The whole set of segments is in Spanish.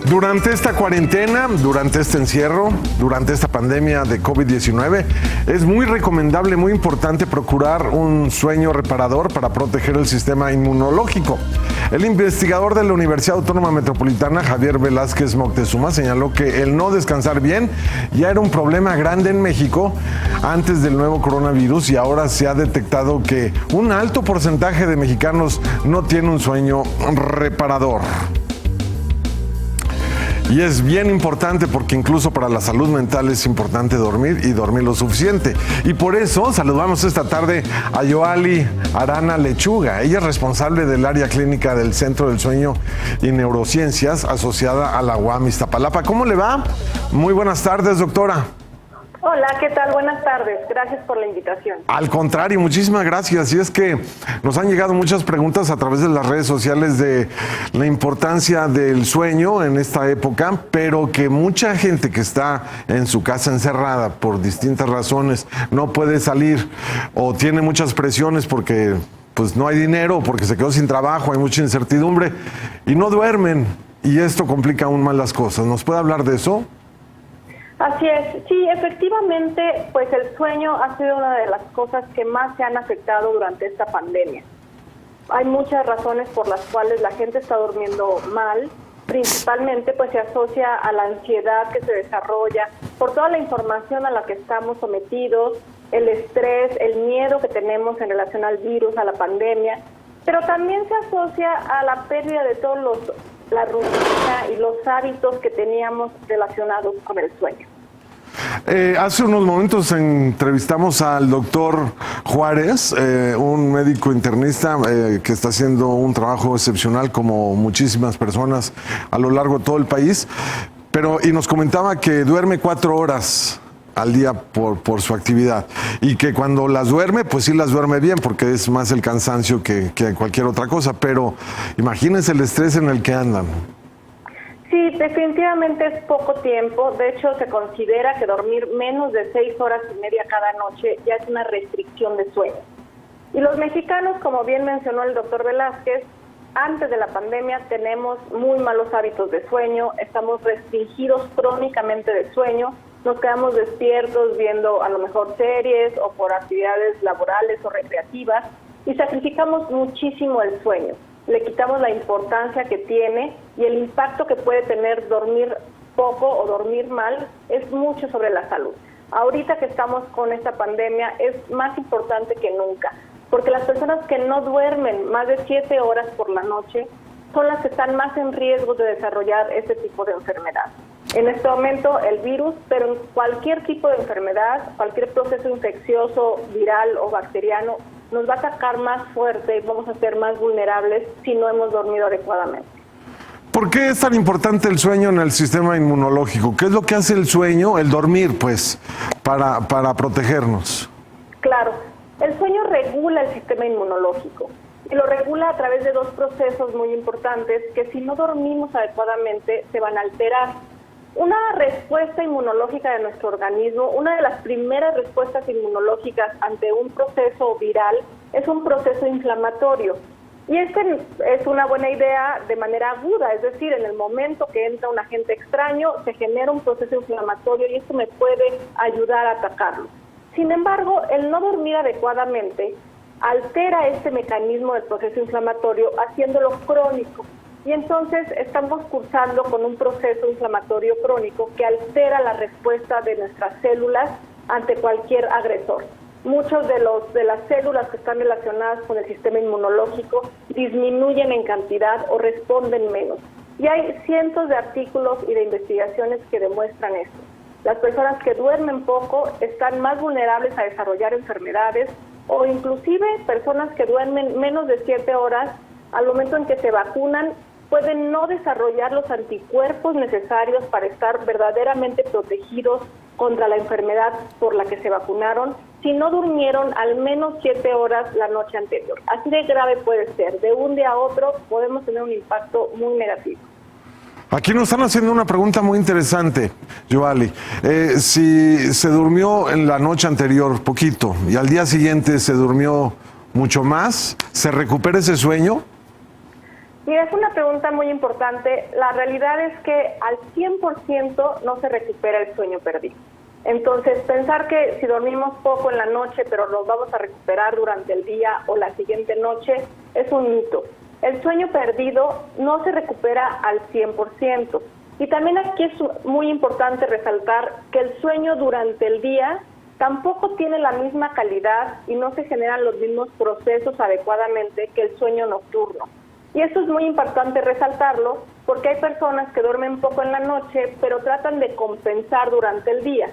Durante esta cuarentena, durante este encierro, durante esta pandemia de COVID-19, es muy recomendable, muy importante procurar un sueño reparador para proteger el sistema inmunológico. El investigador de la Universidad Autónoma Metropolitana, Javier Velázquez Moctezuma, señaló que el no descansar bien ya era un problema grande en México antes del nuevo coronavirus y ahora se ha detectado que un alto porcentaje de mexicanos no tiene un sueño reparador. Y es bien importante porque incluso para la salud mental es importante dormir y dormir lo suficiente. Y por eso saludamos esta tarde a Yoali Arana Lechuga. Ella es responsable del área clínica del Centro del Sueño y Neurociencias asociada a la UAM Iztapalapa. ¿Cómo le va? Muy buenas tardes, doctora. Hola, ¿qué tal? Buenas tardes. Gracias por la invitación. Al contrario, muchísimas gracias. Y es que nos han llegado muchas preguntas a través de las redes sociales de la importancia del sueño en esta época, pero que mucha gente que está en su casa encerrada por distintas razones no puede salir o tiene muchas presiones porque pues no hay dinero, porque se quedó sin trabajo, hay mucha incertidumbre y no duermen. Y esto complica aún más las cosas. ¿Nos puede hablar de eso? Así es, sí, efectivamente, pues el sueño ha sido una de las cosas que más se han afectado durante esta pandemia. Hay muchas razones por las cuales la gente está durmiendo mal, principalmente pues se asocia a la ansiedad que se desarrolla por toda la información a la que estamos sometidos, el estrés, el miedo que tenemos en relación al virus, a la pandemia, pero también se asocia a la pérdida de la rutina y los hábitos que teníamos relacionados con el sueño. Hace unos momentos entrevistamos al doctor Juárez, un médico internista que está haciendo un trabajo excepcional como muchísimas personas a lo largo de todo el país, y nos comentaba que duerme 4 horas al día por su actividad y que cuando las duerme, pues sí las duerme bien porque es más el cansancio que cualquier otra cosa, pero imagínense el estrés en el que andan. Sí, definitivamente es poco tiempo. De hecho, se considera que dormir menos de 6 horas y media cada noche ya es una restricción de sueño. Y los mexicanos, como bien mencionó el doctor Velázquez, antes de la pandemia tenemos muy malos hábitos de sueño, estamos restringidos crónicamente de sueño, nos quedamos despiertos viendo a lo mejor series o por actividades laborales o recreativas y sacrificamos muchísimo el sueño. Le quitamos la importancia que tiene y el impacto que puede tener dormir poco o dormir mal es mucho sobre la salud. Ahorita que estamos con esta pandemia es más importante que nunca, porque las personas que no duermen más de 7 horas por la noche son las que están más en riesgo de desarrollar este tipo de enfermedad. En este momento el virus, pero en cualquier tipo de enfermedad, cualquier proceso infeccioso, viral o bacteriano, nos va a atacar más fuerte y vamos a ser más vulnerables si no hemos dormido adecuadamente. ¿Por qué es tan importante el sueño en el sistema inmunológico? ¿Qué es lo que hace el sueño, el dormir, pues, para protegernos? Claro, el sueño regula el sistema inmunológico y lo regula a través de 2 procesos muy importantes que si no dormimos adecuadamente se van a alterar. Una respuesta inmunológica de nuestro organismo, una de las primeras respuestas inmunológicas ante un proceso viral es un proceso inflamatorio. Y es una buena idea de manera aguda, es decir, en el momento que entra un agente extraño se genera un proceso inflamatorio y esto me puede ayudar a atacarlo. Sin embargo, el no dormir adecuadamente altera este mecanismo del proceso inflamatorio haciéndolo crónico. Y entonces estamos cursando con un proceso inflamatorio crónico que altera la respuesta de nuestras células ante cualquier agresor. Muchos de las células que están relacionadas con el sistema inmunológico disminuyen en cantidad o responden menos. Y hay cientos de artículos y de investigaciones que demuestran esto. Las personas que duermen poco están más vulnerables a desarrollar enfermedades o inclusive personas que duermen menos de 7 horas al momento en que se vacunan pueden no desarrollar los anticuerpos necesarios para estar verdaderamente protegidos contra la enfermedad por la que se vacunaron si no durmieron al menos 7 horas la noche anterior. Así de grave puede ser. De un día a otro podemos tener un impacto muy negativo. Aquí nos están haciendo una pregunta muy interesante, Yoali. Si se durmió en la noche anterior poquito y al día siguiente se durmió mucho más, ¿se recupera ese sueño? Mira, es una pregunta muy importante. La realidad es que al 100% no se recupera el sueño perdido. Entonces, pensar que si dormimos poco en la noche, pero nos vamos a recuperar durante el día o la siguiente noche, es un mito. El sueño perdido no se recupera al 100%. Y también aquí es muy importante resaltar que el sueño durante el día tampoco tiene la misma calidad y no se generan los mismos procesos adecuadamente que el sueño nocturno. Y esto es muy importante resaltarlo porque hay personas que duermen poco en la noche, pero tratan de compensar durante el día.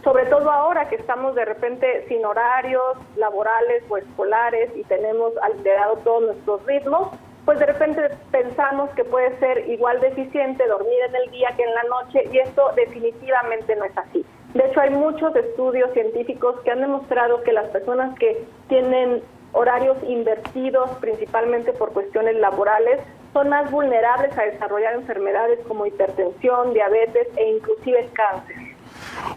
Sobre todo ahora que estamos de repente sin horarios laborales o escolares y tenemos alterado todos nuestros ritmos, pues de repente pensamos que puede ser igual de eficiente dormir en el día que en la noche, y esto definitivamente no es así. De hecho, hay muchos estudios científicos que han demostrado que las personas que tienen horarios invertidos, principalmente por cuestiones laborales, son más vulnerables a desarrollar enfermedades como hipertensión, diabetes e inclusive cáncer.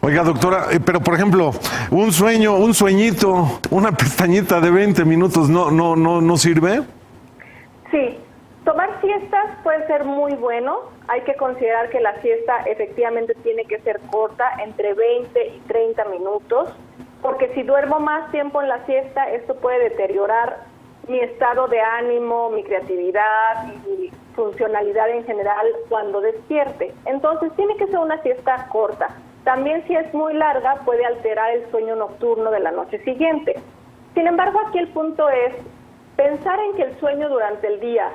Oiga, doctora, pero por ejemplo, un sueñito, una pestañita de 20 minutos, ¿no sirve? Sí, tomar siestas puede ser muy bueno. Hay que considerar que la siesta efectivamente tiene que ser corta, entre 20 y 30 minutos, porque si duermo más tiempo en la siesta, esto puede deteriorar mi estado de ánimo, mi creatividad y mi funcionalidad en general cuando despierte. Entonces tiene que ser una siesta corta. También si es muy larga puede alterar el sueño nocturno de la noche siguiente. Sin embargo, aquí el punto es pensar en que el sueño durante el día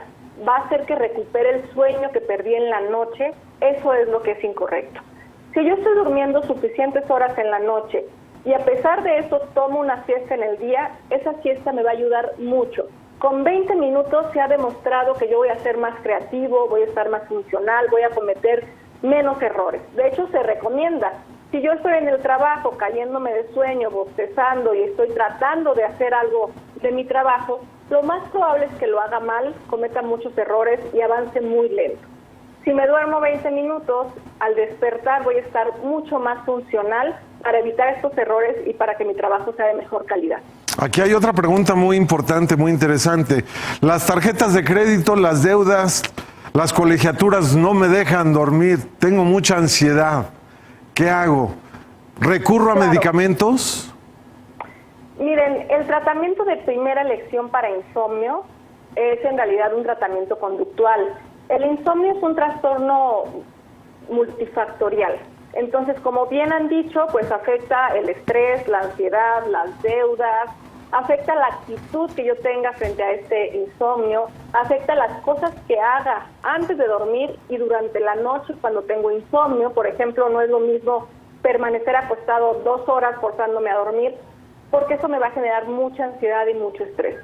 va a hacer que recupere el sueño que perdí en la noche. Eso es lo que es incorrecto. Si yo estoy durmiendo suficientes horas en la noche y a pesar de eso tomo una siesta en el día, esa siesta me va a ayudar mucho. Con 20 minutos se ha demostrado que yo voy a ser más creativo, voy a estar más funcional, voy a cometer menos errores. De hecho, se recomienda. Si yo estoy en el trabajo cayéndome de sueño, bostezando y estoy tratando de hacer algo de mi trabajo, lo más probable es que lo haga mal, cometa muchos errores y avance muy lento. Si me duermo 20 minutos, al despertar voy a estar mucho más funcional para evitar estos errores y para que mi trabajo sea de mejor calidad. Aquí hay otra pregunta muy importante, muy interesante. Las tarjetas de crédito, las deudas, las colegiaturas no me dejan dormir, tengo mucha ansiedad. ¿Qué hago? ¿Recurro a medicamentos? Miren, el tratamiento de primera elección para insomnio es en realidad un tratamiento conductual. El insomnio es un trastorno multifactorial. Entonces, como bien han dicho, pues afecta el estrés, la ansiedad, las deudas, afecta la actitud que yo tenga frente a este insomnio, afecta las cosas que haga antes de dormir y durante la noche cuando tengo insomnio. Por ejemplo, no es lo mismo permanecer acostado 2 horas forzándome a dormir, porque eso me va a generar mucha ansiedad y mucho estrés.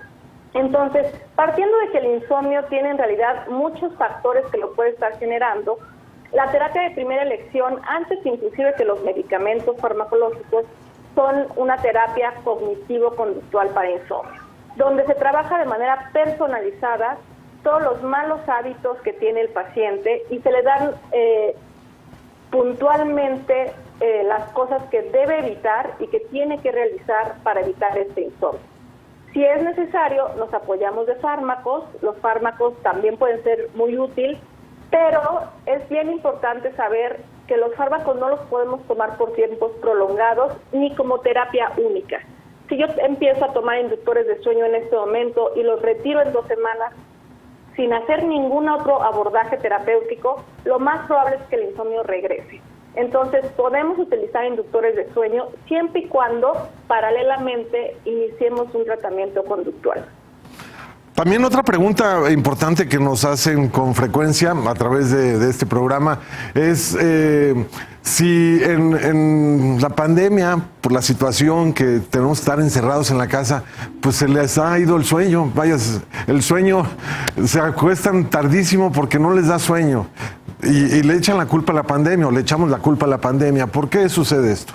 Entonces, partiendo de que el insomnio tiene en realidad muchos factores que lo puede estar generando, la terapia de primera elección, antes inclusive que los medicamentos farmacológicos, son una terapia cognitivo-conductual para insomnio, donde se trabaja de manera personalizada todos los malos hábitos que tiene el paciente y se le dan puntualmente las cosas que debe evitar y que tiene que realizar para evitar este insomnio. Si es necesario, nos apoyamos de fármacos. Los fármacos también pueden ser muy útiles, pero es bien importante saber que los fármacos no los podemos tomar por tiempos prolongados ni como terapia única. Si yo empiezo a tomar inductores de sueño en este momento y los retiro en 2 semanas sin hacer ningún otro abordaje terapéutico, lo más probable es que el insomnio regrese. Entonces, podemos utilizar inductores de sueño siempre y cuando paralelamente iniciemos un tratamiento conductual. También otra pregunta importante que nos hacen con frecuencia a través de este programa es si en la pandemia, por la situación que tenemos que estar encerrados en la casa, pues se les ha ido el sueño. Vaya, el sueño, se acuestan tardísimo porque no les da sueño y le echan la culpa a la pandemia o le echamos la culpa a la pandemia. ¿Por qué sucede esto?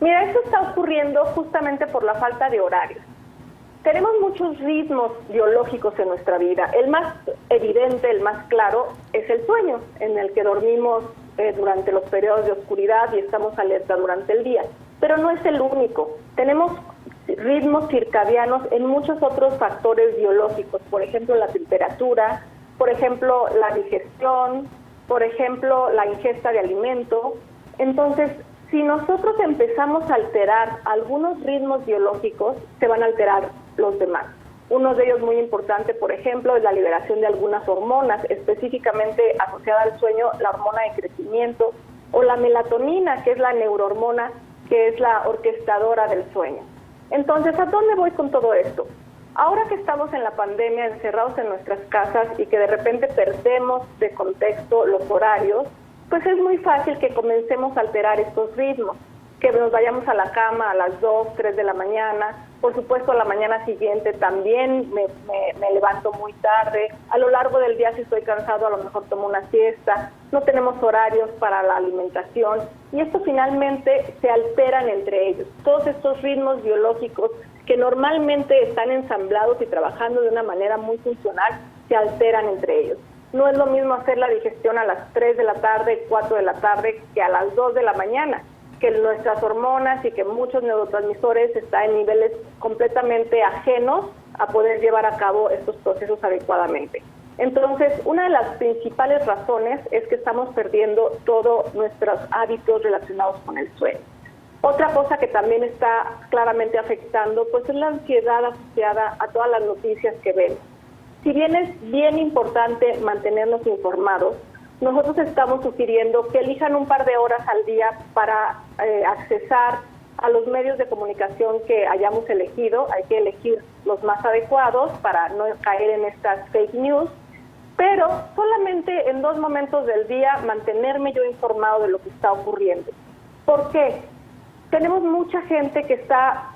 Mira, esto está ocurriendo justamente por la falta de horarios. Tenemos muchos ritmos biológicos en nuestra vida. El más evidente, el más claro, es el sueño, en el que dormimos durante los periodos de oscuridad y estamos alerta durante el día. Pero no es el único. Tenemos ritmos circadianos en muchos otros factores biológicos, por ejemplo, la temperatura, por ejemplo, la digestión, por ejemplo, la ingesta de alimento. Entonces, si nosotros empezamos a alterar algunos ritmos biológicos, se van a alterar los demás. Uno de ellos muy importante, por ejemplo, es la liberación de algunas hormonas, específicamente asociada al sueño, la hormona de crecimiento, o la melatonina, que es la neurohormona, que es la orquestadora del sueño. Entonces, ¿a dónde voy con todo esto? Ahora que estamos en la pandemia, encerrados en nuestras casas y que de repente perdemos de contexto los horarios, pues es muy fácil que comencemos a alterar estos ritmos, que nos vayamos a la cama a las 2, 3 de la mañana. Por supuesto, a la mañana siguiente también me levanto muy tarde. A lo largo del día, si estoy cansado, a lo mejor tomo una siesta. No tenemos horarios para la alimentación. Y esto finalmente se alteran entre ellos. Todos estos ritmos biológicos que normalmente están ensamblados y trabajando de una manera muy funcional, se alteran entre ellos. No es lo mismo hacer la digestión a las 3 de la tarde, 4 de la tarde, que a las 2 de la mañana, que nuestras hormonas y que muchos neurotransmisores están en niveles completamente ajenos a poder llevar a cabo estos procesos adecuadamente. Entonces, una de las principales razones es que estamos perdiendo todos nuestros hábitos relacionados con el sueño. Otra cosa que también está claramente afectando, pues es la ansiedad asociada a todas las noticias que vemos. Si bien es bien importante mantenernos informados, nosotros estamos sugiriendo que elijan un par de horas al día para accesar a los medios de comunicación que hayamos elegido. Hay que elegir los más adecuados para no caer en estas fake news, pero solamente en 2 momentos del día mantenerme yo informado de lo que está ocurriendo. ¿Por qué? Tenemos mucha gente que está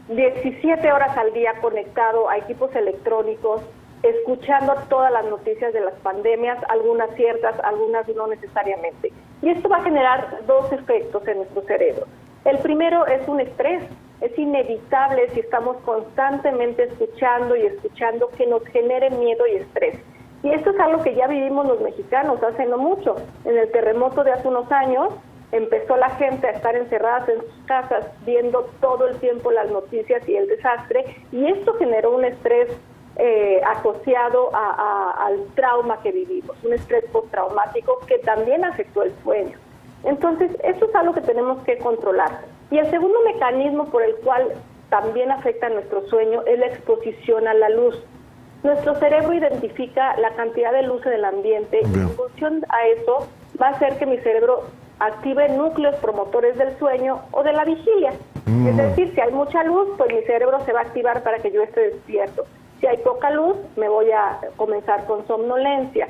17 horas al día conectado a equipos electrónicos, escuchando todas las noticias de las pandemias, algunas ciertas, algunas no necesariamente. Y esto va a generar 2 efectos en nuestro cerebro. El primero es un estrés. Es inevitable si estamos constantemente escuchando y escuchando que nos genere miedo y estrés. Y esto es algo que ya vivimos los mexicanos hace no mucho. En el terremoto de hace unos años, empezó la gente a estar encerradas en sus casas, viendo todo el tiempo las noticias y el desastre, y esto generó un estrés asociado al trauma que vivimos, un estrés postraumático que también afectó el sueño. Entonces, esto es algo que tenemos que controlar. Y el segundo mecanismo por el cual también afecta nuestro sueño es la exposición a la luz. Nuestro cerebro identifica la cantidad de luz en el ambiente y en función a eso va a hacer que mi cerebro active núcleos promotores del sueño o de la vigilia. Es decir, si hay mucha luz, pues mi cerebro se va a activar para que yo esté despierto. Si hay poca luz, me voy a comenzar con somnolencia.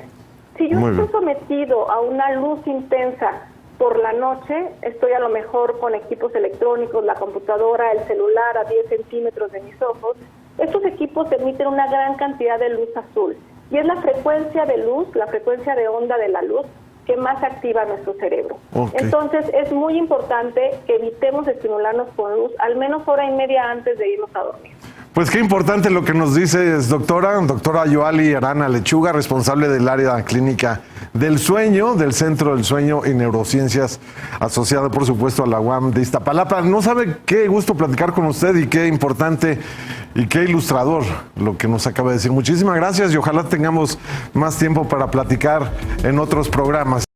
Si yo estoy sometido a una luz intensa por la noche, estoy a lo mejor con equipos electrónicos, la computadora, el celular a 10 centímetros de mis ojos. Estos equipos emiten una gran cantidad de luz azul. Y es la frecuencia de luz, la frecuencia de onda de la luz, que más activa nuestro cerebro. Entonces, es muy importante que evitemos estimularnos con luz al menos hora y media antes de irnos a dormir. Pues qué importante lo que nos dices, doctora Yoali Arana Lechuga, responsable del área clínica del sueño, del Centro del Sueño y Neurociencias, asociado por supuesto a la UAM de Iztapalapa. No sabe qué gusto platicar con usted y qué importante y qué ilustrador lo que nos acaba de decir. Muchísimas gracias y ojalá tengamos más tiempo para platicar en otros programas.